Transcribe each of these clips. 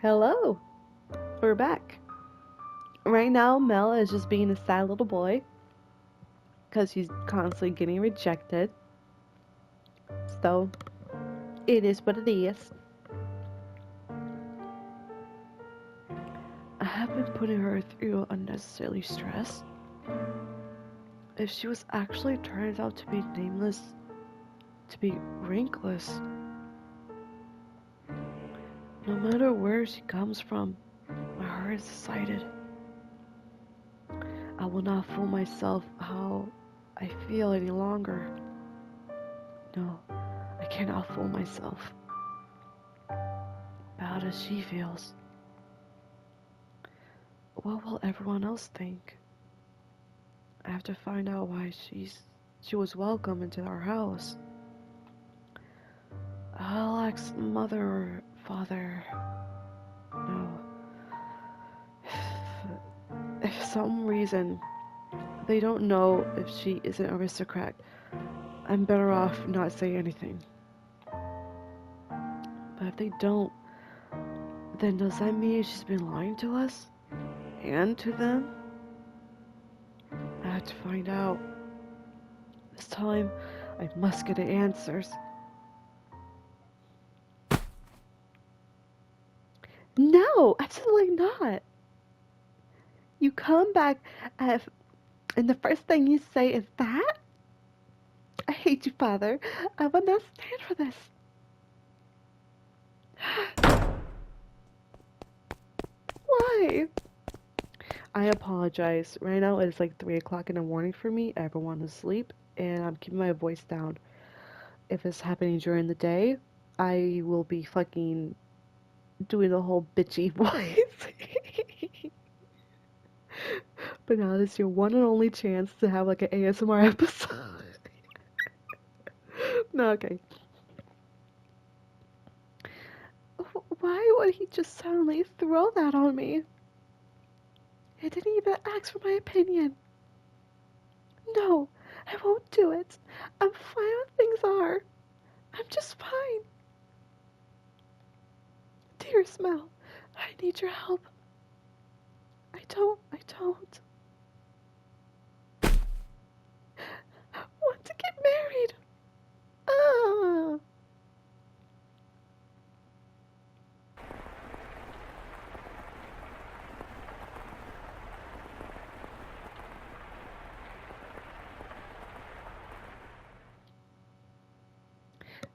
Hello, we're back. Right now, Mel is just being a sad little boy because he's constantly getting rejected. So, it is what it is. I have been putting her through unnecessary stress. If she was actually turned out to be nameless, to be rankless, no matter where she comes from, my heart is decided. I will not fool myself how I feel any longer. No, I cannot fool myself. Bad as she feels. What will everyone else think? I have to find out why she was welcome into our house. I'll ask mother or father. No. If some reason they don't know if she is an aristocrat, I'm better off not saying anything. But if they don't, then does that mean she's been lying to us? And to them? I have to find out. This time, I must get the answers. No, absolutely not. You come back and the first thing you say is that? I hate you, Father. I will not stand for this. Why? I apologize. Right now it's like 3 o'clock in the morning for me. Everyone is asleep, and I'm keeping my voice down. If it's happening during the day, I will be fucking doing the whole bitchy voice. But now this is your one and only chance to have like an ASMR episode. No, okay. Why would he just suddenly throw that on me? He didn't even ask for my opinion. No, I won't do it. I'm fine with things are. I'm just fine. Dearest Mel, I need your help. I don't want to get married. Ah.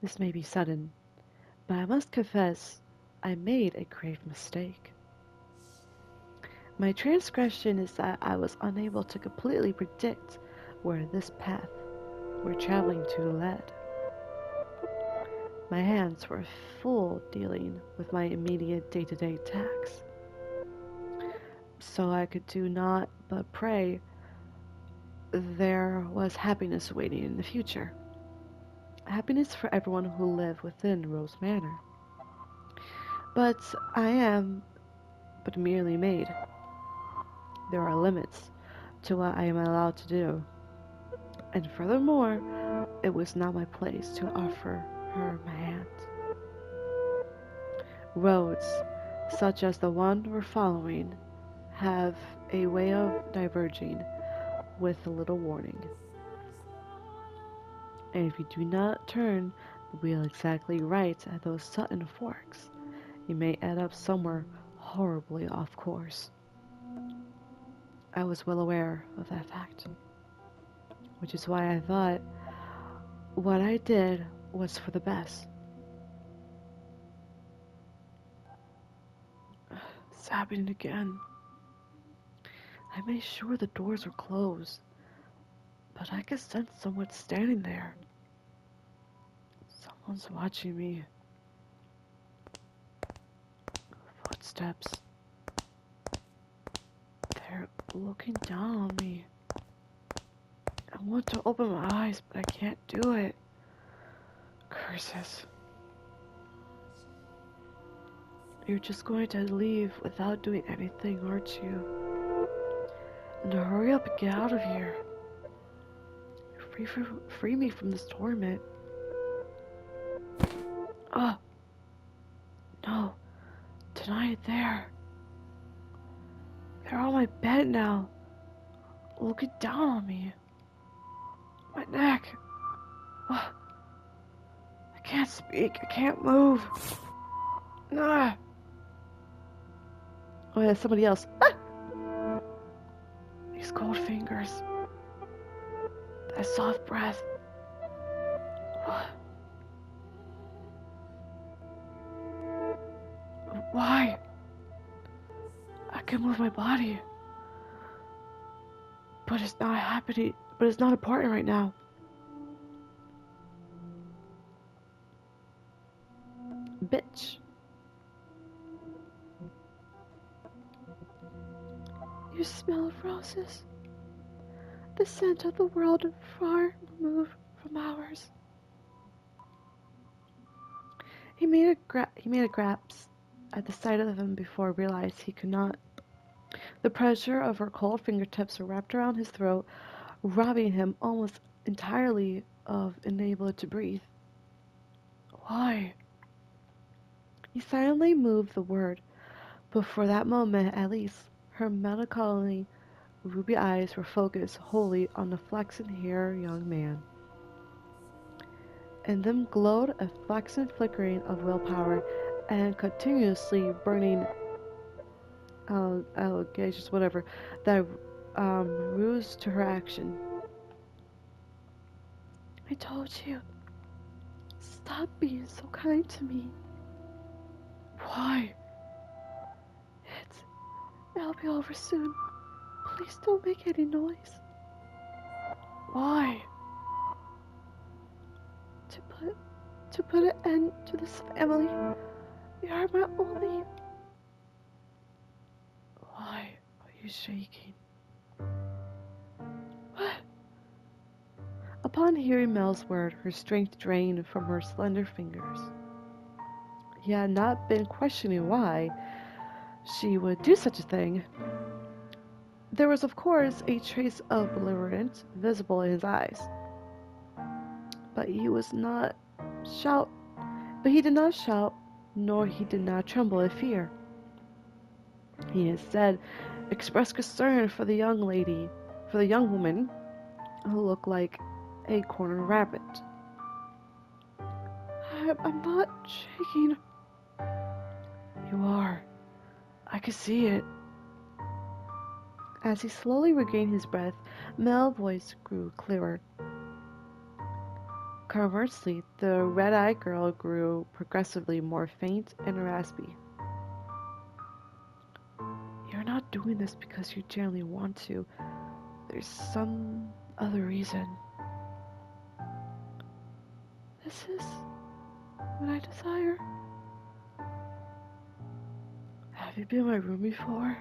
This may be sudden, but I must confess I made a grave mistake. My transgression is that I was unable to completely predict where this path we're traveling to led. My hands were full dealing with my immediate day-to-day tasks, so I could do naught but pray there was happiness waiting in the future. Happiness for everyone who lived within Rose Manor. But I am but merely maid. There are limits to what I am allowed to do. And furthermore, it was not my place to offer her my hand. Roads, such as the one we're following, have a way of diverging with a little warning. And if you do not turn the wheel exactly right at those sudden forks, you may end up somewhere horribly off course. I was well aware of that fact, which is why I thought what I did was for the best. It's happening again. I made sure the doors were closed, but I could sense someone standing there. Someone's watching me. Footsteps. They're looking down on me. I want to open my eyes, but I can't do it. Curses. You're just going to leave without doing anything, aren't you? Now hurry up and get out of here. Free me from this torment. Oh, no. tonight there. They're on my bed now, looking down on me. My neck. I can't speak. I can't move. Ah. Oh yeah, somebody else. Ah! These cold fingers. That soft breath. Why? I can move my body. But it's not happening. But it's not important right now. Bitch. You smell roses. The scent of the world far removed from ours. He made a grasp at the sight of him before realized he could not. The pressure of her cold fingertips wrapped around his throat, robbing him almost entirely of being able to breathe. Why? He silently moved the word, but for that moment at least, her melancholy ruby eyes were focused wholly on the flaxen haired young man. In them glowed a flaxen flickering of willpower and continuously burning allegations, whatever, that ruse to her action. I told you, stop being so kind to me. Why? It'll be over soon. Please don't make any noise. Why? To put an end to this family. You are my only. Why are you shaking? What? Upon hearing Mel's word, her strength drained from her slender fingers. He had not been questioning why she would do such a thing. There was, of course, a trace of belligerence visible in his eyes. But he did not shout, nor he did not tremble with fear. He instead expressed concern for the young woman who looked like a cornered rabbit. I'm not shaking. You are. I could see it. As he slowly regained his breath, Mel's voice grew clearer. Conversely, the red-eyed girl grew progressively more faint and raspy. You're not doing this because you genuinely want to. There's some other reason. This is what I desire. Have you been in my room before?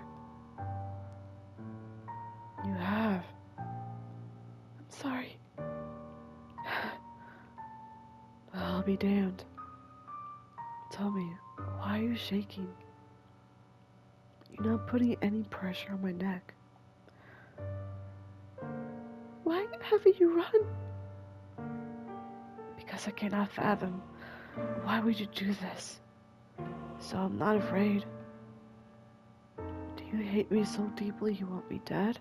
You have. I'm sorry. I'll be damned. Tell me, why are you shaking? You're not putting any pressure on my neck. Why haven't you run? Because I cannot fathom. Why would you do this? So I'm not afraid. Do you hate me so deeply you want me dead?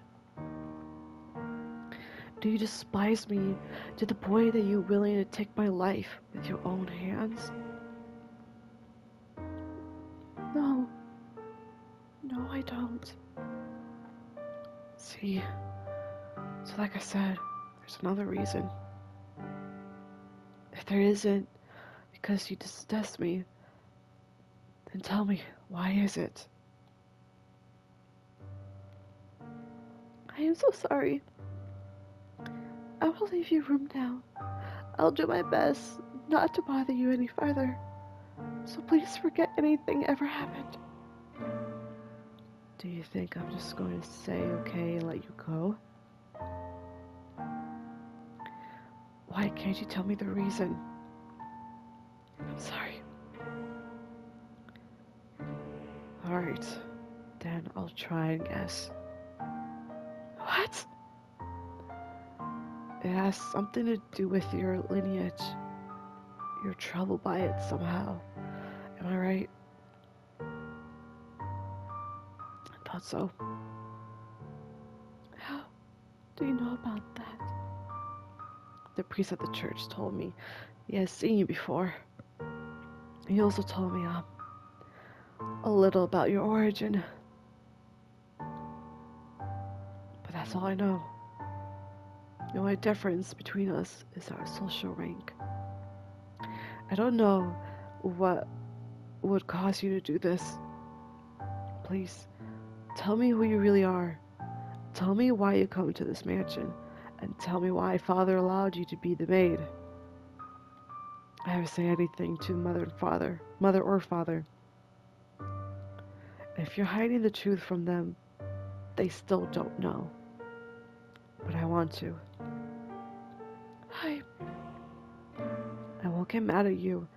Do you despise me to the point that you're willing to take my life with your own hands? No. No, I don't. See, so like I said, there's another reason. If there isn't because you detest me, then tell me, why is it? I am so sorry. I will leave your room now. I'll do my best not to bother you any further. So please forget anything ever happened. Do you think I'm just going to say okay and let you go? Why can't you tell me the reason? I'm sorry. Alright, then I'll try and guess. What? It has something to do with your lineage. You're troubled by it somehow. Am I right? thought so. How do you know about that? The priest at the church told me he has seen you before. He also told me a little about your origin. But that's all I know. The only difference between us is our social rank. I don't know what would cause you to do this. Please, tell me who you really are. Tell me why you come to this mansion, and tell me why Father allowed you to be the maid. I never say anything to mother or father. If you're hiding the truth from them, they still don't know. But I want to. I won't get mad at you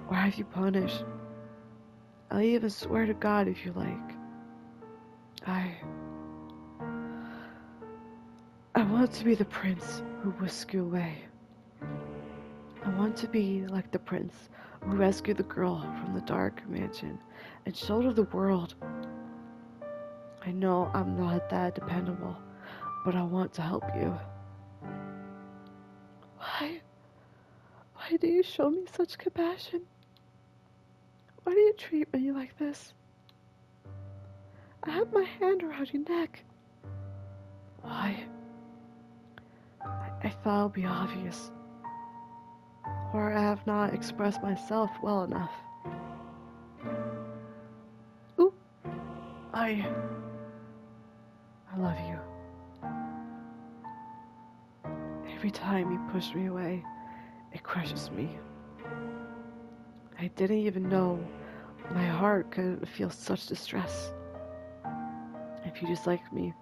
or have you punished. I'll even swear to God if you like. I want to be the prince who whisked you away. I want to be like the prince who rescued the girl from the dark mansion and showed her the world. I know I'm not that dependable, but I want to help you. Why? Why do you show me such compassion? Why do you treat me like this? I have my hand around your neck. Why? I thought it would be obvious. Or I have not expressed myself well enough. Ooh, I love you. Every time you push me away, it crushes me. I didn't even know my heart could feel such distress. If you dislike me,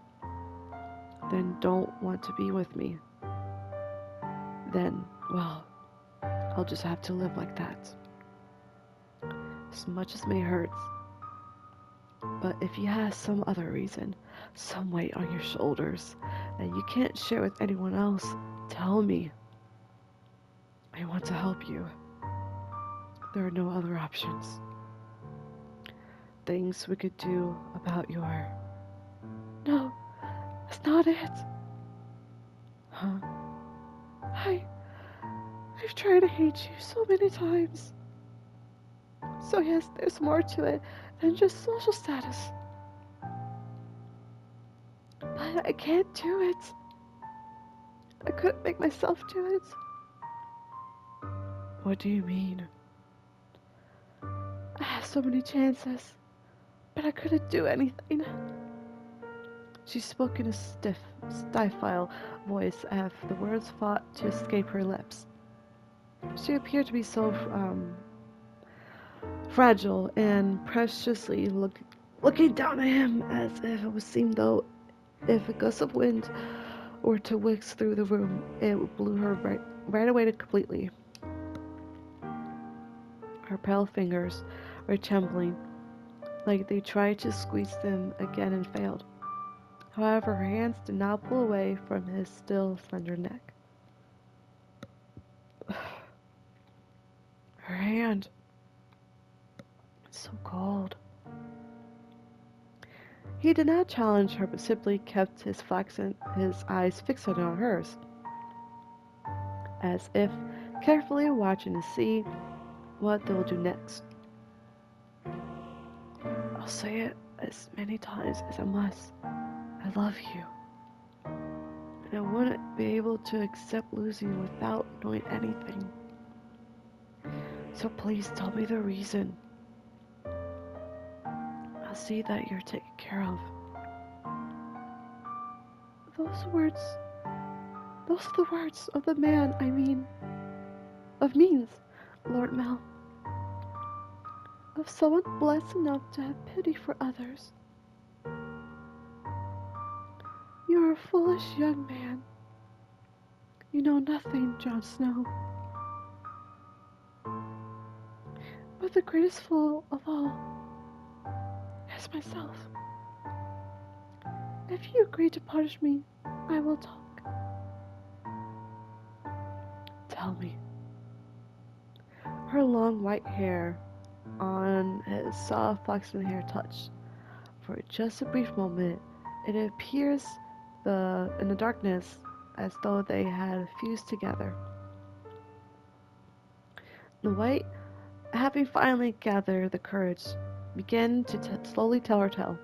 then don't want to be with me, then, well, I'll just have to live like that. As much as may hurt, but if you have some other reason, some weight on your shoulders that you can't share with anyone else, tell me. I want to help you. There are no other options. Things we could do about your... No, that's not it. Huh? I've tried to hate you so many times. So yes, there's more to it than just social status. But I can't do it. I couldn't make myself do it. What do you mean? I had so many chances, but I couldn't do anything. She spoke in a stiff, stifled voice as the words fought to escape her lips. She appeared to be so fragile and preciously looking down at him as if it would seem though if a gust of wind were to whisk through the room, it would blow her right away completely. Her pale fingers were trembling, like they tried to squeeze them again and failed. However, her hands did not pull away from his still slender neck. Her hand. It's so cold. He did not challenge her, but simply kept his eyes fixed on hers, as if carefully watching to see what they will do next. I'll say it as many times as I must. I love you. And I wouldn't be able to accept losing you without knowing anything. So please tell me the reason. I'll see that you're taken care of. Those are the words of the man, of means, Lord Mel. Of someone blessed enough to have pity for others. You are a foolish young man. You know nothing, Jon Snow. But the greatest fool of all is myself. If you agree to punish me, I will talk. Tell me. Her long white hair on his soft flaxen hair touched for just a brief moment, it appears in the darkness as though they had fused together. The white, having finally gathered the courage, began to slowly tell her tale.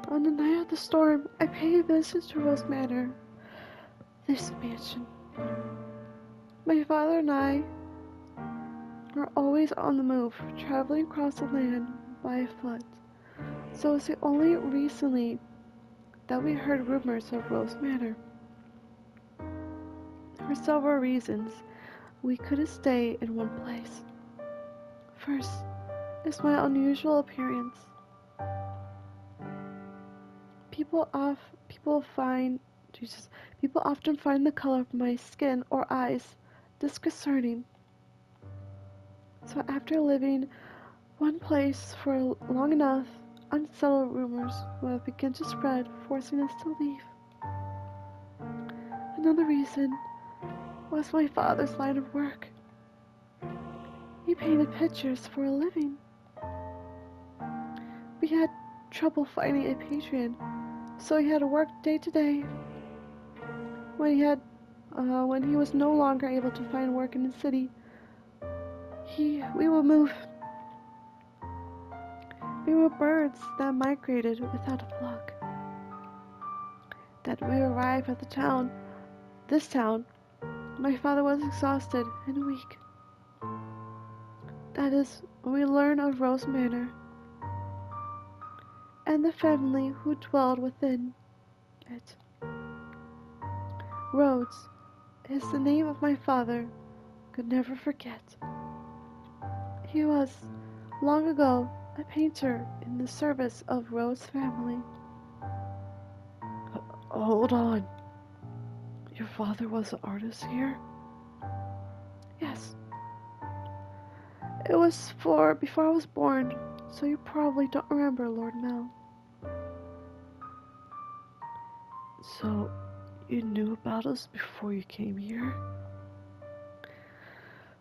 On the night of the storm, I paid a visit to Rose Manor, this mansion. My father and I are always on the move, traveling across the land by foot. So it's only recently that we heard rumors of Rose Manor. For several reasons, we couldn't stay in one place. First, is my unusual appearance. People of people find Jesus, people often find the color of my skin or eyes disconcerting. So after living one place for long enough, unsettled rumors will begin to spread, forcing us to leave. Another reason was my father's line of work. He painted pictures for a living. We had trouble finding a patron, so he had to work day to day. When he was no longer able to find work in the city, we would move. We were birds that migrated without a flock. That we arrived at this town, my father was exhausted and weak. That is when we learned of Rose Manor and the family who dwelled within it. Rhodes is the name of my father could never forget. He was, long ago, a painter in the service of Rhodes' family. Hold on. Your father was an artist here? Yes. It was before I was born, so you probably don't remember, Lord Mel. So, you knew about us before you came here?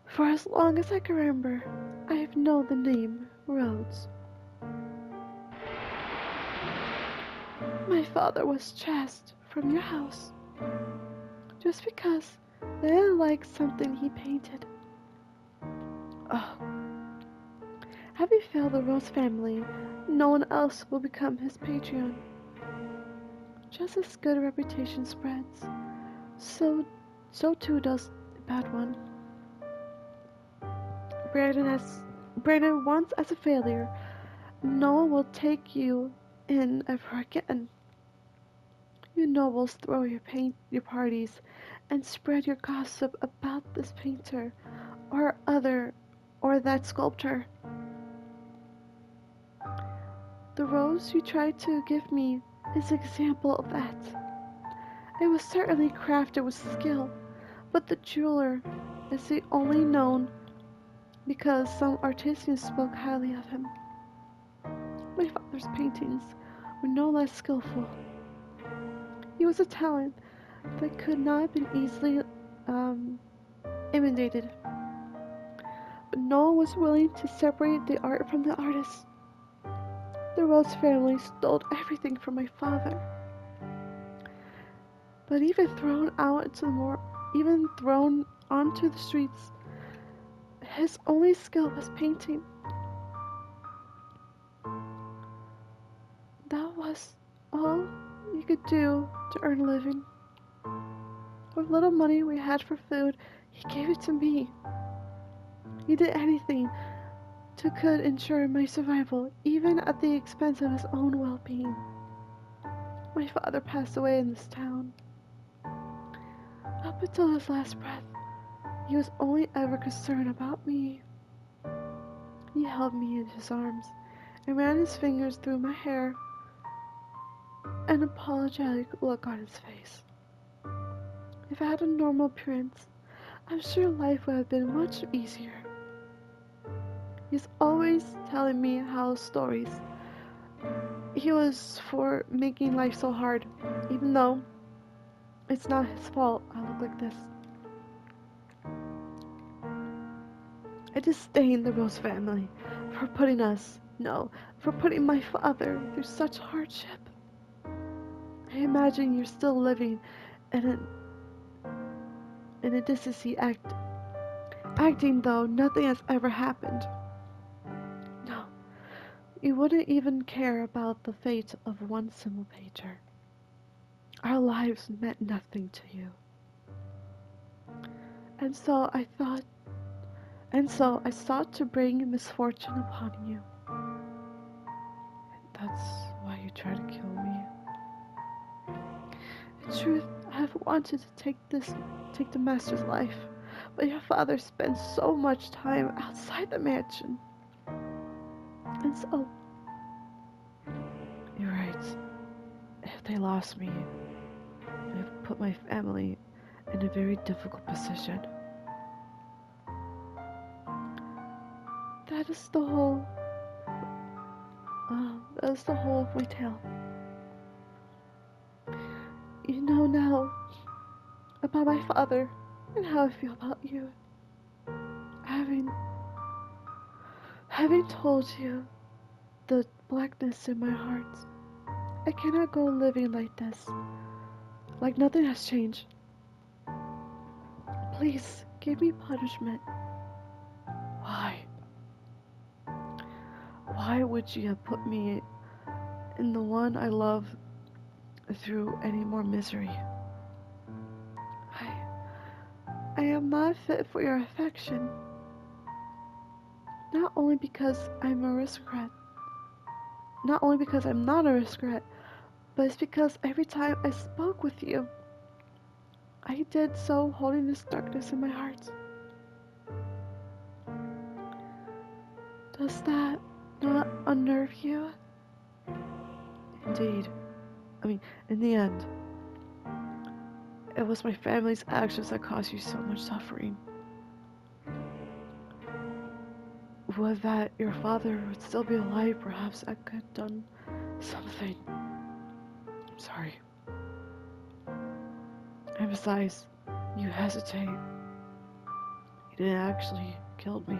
For as long as I can remember, I have known the name Rhodes. My father was chased from your house just because they didn't like something he painted. Oh. Having failed the Rose family, no one else will become his patron. Just as good reputation spreads, so too does the bad one. Brandon once as a failure, no one will take you in ever again. You nobles throw your parties and spread your gossip about this painter or that sculptor. The rose you tried to give me is an example of that. It was certainly crafted with skill, but the jeweler is the only known because some artisans spoke highly of him. My father's paintings were no less skillful. He was a talent that could not have been easily imitated. But no one was willing to separate the art from the artist. The Rose family stole everything from my father. But even thrown onto the streets, his only skill was painting. That was all he could do to earn a living. With little money we had for food, he gave it to me. He did anything could ensure my survival, even at the expense of his own well-being. My father passed away in this town. Up until his last breath, he was only ever concerned about me. He held me in his arms and ran his fingers through my hair, an apologetic look on his face. If I had a normal appearance, I'm sure life would have been much easier. He's always telling me how stories. He was for making life so hard, even though it's not his fault I look like this. I disdain the Rose family for putting us, no, for putting my father through such hardship. I imagine you're still living in a decency acting though nothing has ever happened. No, you wouldn't even care about the fate of one simple pager. Our lives meant nothing to you. And so I sought to bring misfortune upon you. And that's why you tried to kill me. In truth, I have wanted to take the master's life, but your father spends so much time outside the mansion. And so, you're right. If they lost me, it would put my family in a very difficult position. That is the whole of my tale. You know now about my father and how I feel about you. Having told you the blackness in my heart, I cannot go living like this, like nothing has changed. Please give me punishment. Why? Why would you have put me and the one I love through any more misery? I am not fit for your affection. Not only because I'm not an aristocrat, but it's because every time I spoke with you, I did so holding this darkness in my heart. Does that not unnerve you? Indeed. In the end, it was my family's actions that caused you so much suffering. Would that your father would still be alive, perhaps I could have done something. I'm sorry. And besides, you hesitate. You didn't actually kill me.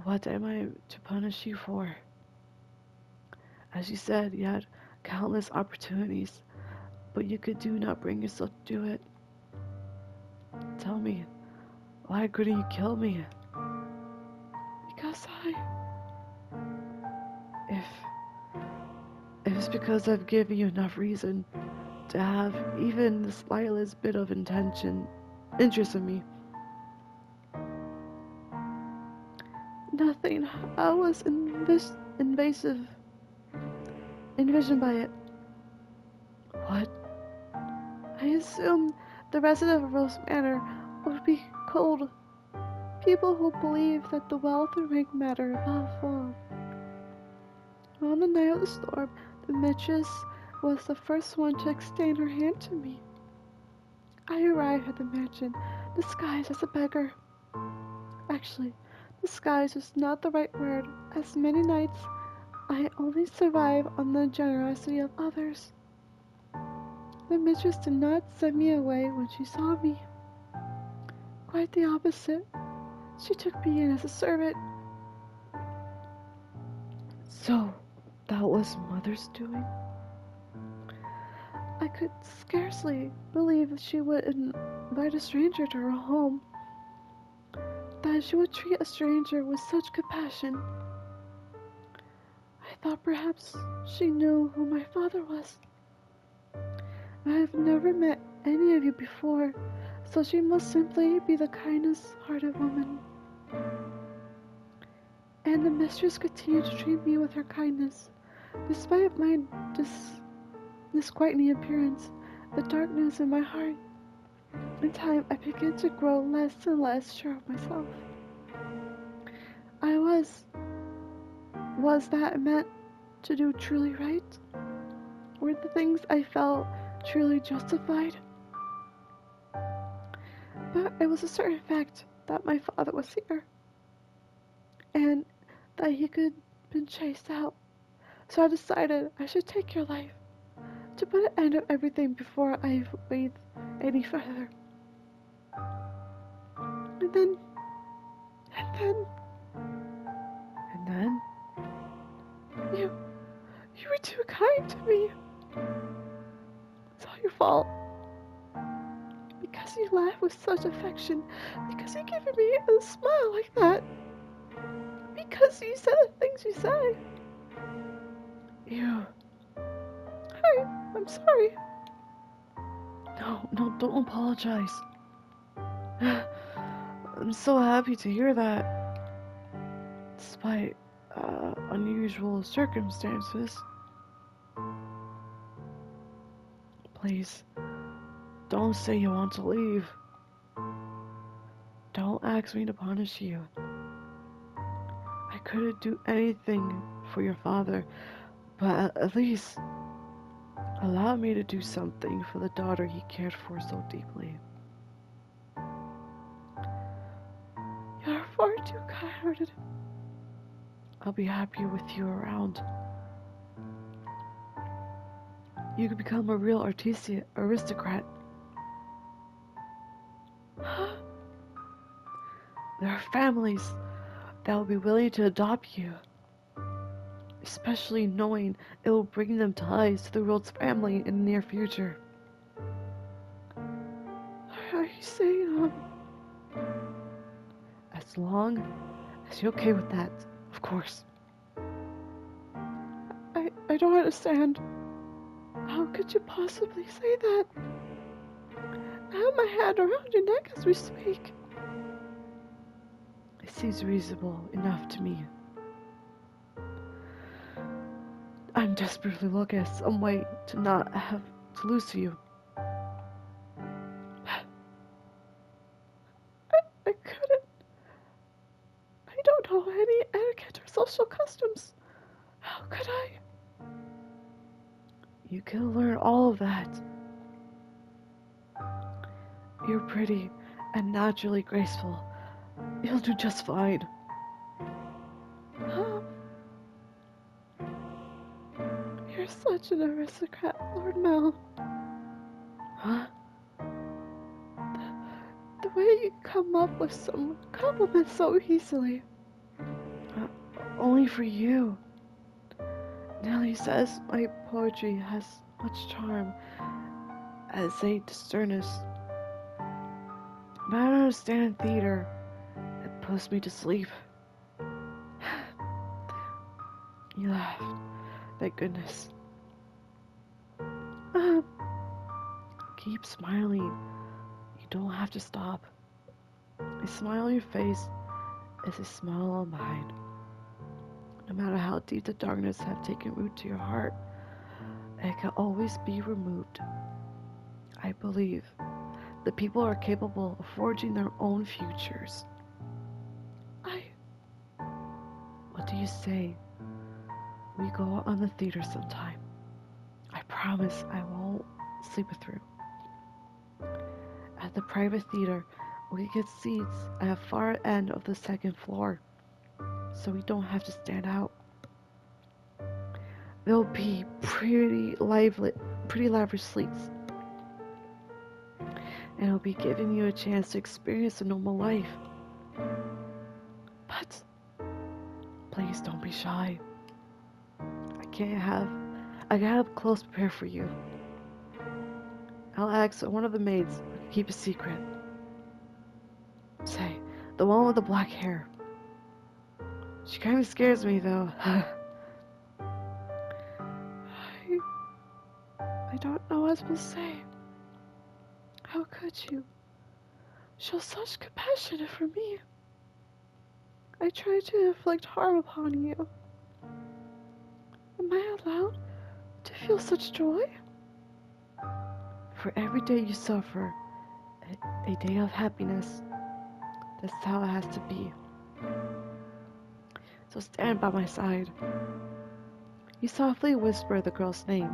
What am I to punish you for? As you said, you had countless opportunities, but you could not bring yourself to do it. Tell me, why couldn't you kill me? Because if it's because I've given you enough reason to have even the slightest bit of interest in me. Nothing. I was envisioned by it. What? I assumed the resident of Rose Manor would be cold. People who believe that the wealth and rank matter above all. On the night of the storm, the mistress was the first one to extend her hand to me. I arrived at the mansion disguised as a beggar. Actually, disguise is not the right word, as many nights I only survive on the generosity of others. The mistress did not send me away when she saw me. Quite the opposite. She took me in as a servant. So, that was Mother's doing? I could scarcely believe that she would invite a stranger to her home. That she would treat a stranger with such compassion. I thought perhaps she knew who my father was. I have never met any of you before, so she must simply be the kindest-hearted woman. And the mistress continued to treat me with her kindness, despite my disquieting appearance, the darkness in my heart. In time, I began to grow less and less sure of myself. I was that meant to do truly right? Were the things I felt truly justified? But it was a certain fact that my father was here, and that he could have been chased out. So I decided I should take your life, to put an end to everything before I went any further. And You were too kind to me. It's all your fault. Because you laugh with such affection. Because you give me a smile like that. Because you said the things you say. You. I'm sorry. No, don't apologize. I'm so happy to hear that. Despite unusual circumstances. Please, don't say you want to leave. Don't ask me to punish you. I couldn't do anything for your father, but at least allow me to do something for the daughter he cared for so deeply. You're far too kind-hearted. I'll be happier with you around. You could become a real aristocrat. There are families that will be willing to adopt you, especially knowing it will bring them ties to the world's family in the near future. Are you saying, as long as you're okay with that, of course. I don't understand. How could you possibly say that? I have my hand around your neck as we speak. It seems reasonable enough to me. I'm desperately looking at some way to not have to lose to you. I couldn't. I don't know any etiquette or social customs. How could I? You can learn all of that. You're pretty and naturally graceful. You'll do just fine. You're such an aristocrat, Lord Mel. Huh? The way you come up with some compliments so easily. Only for you. Nellie says my poetry has much charm, as a sternness. But I don't understand theater. It puts me to sleep. You laughed. Thank goodness. Keep smiling. You don't have to stop. A smile on your face is a smile on mine. No matter how deep the darkness have taken root to your heart, it can always be removed. I believe that people are capable of forging their own futures. What do you say? We go out on the theater sometime. I promise I won't sleep it through. At the private theater, we get seats at the far end of the second floor, so we don't have to stand out. There'll be pretty lavish seats, and it'll be giving you a chance to experience a normal life. But please don't be shy. I have clothes prepared for you. I'll ask one of the maids to keep a secret. Say, the one with the black hair. She kind of scares me though. I don't know what to say. How could you show such compassion for me? I tried to inflict harm upon you. Am I allowed to feel such joy? For every day you suffer, a day of happiness. That's how it has to be. So stand by my side. You softly whisper the girl's name.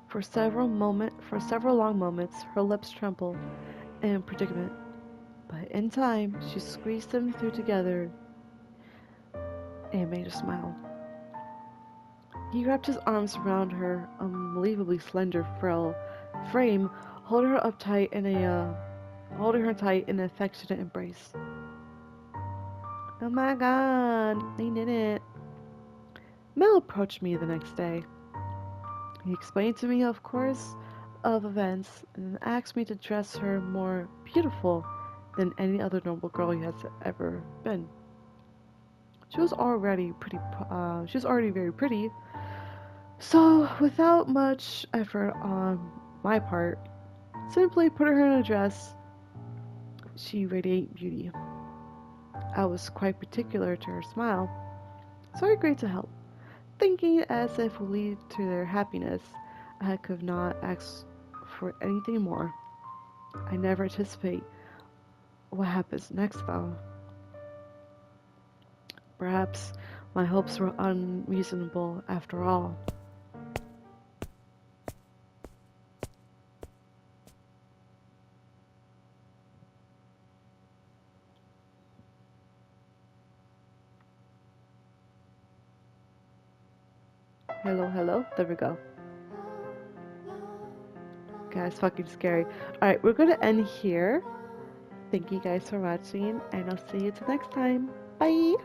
For several long moments, her lips tremble in predicament. But in time, she squeezed them through together and made her smile. He wrapped his arms around her unbelievably slender, frail frame, holding her tight in an affectionate embrace. Oh my God, they did it. Mel approached me the next day. He explained to me, of course, of events and asked me to dress her more beautiful than any other normal girl he has ever been. She was already she was already very pretty, so without much effort on my part, simply put her in a dress. She radiated beauty. I was quite particular to her smile, so I agreed to help, thinking as if it would lead to their happiness. I could not ask for anything more. I never anticipate what happens next, though. Perhaps my hopes were unreasonable after all. Hello, hello. There we go. Guys, fucking scary. Alright, we're gonna end here. Thank you guys for watching, and I'll see you till next time. Bye!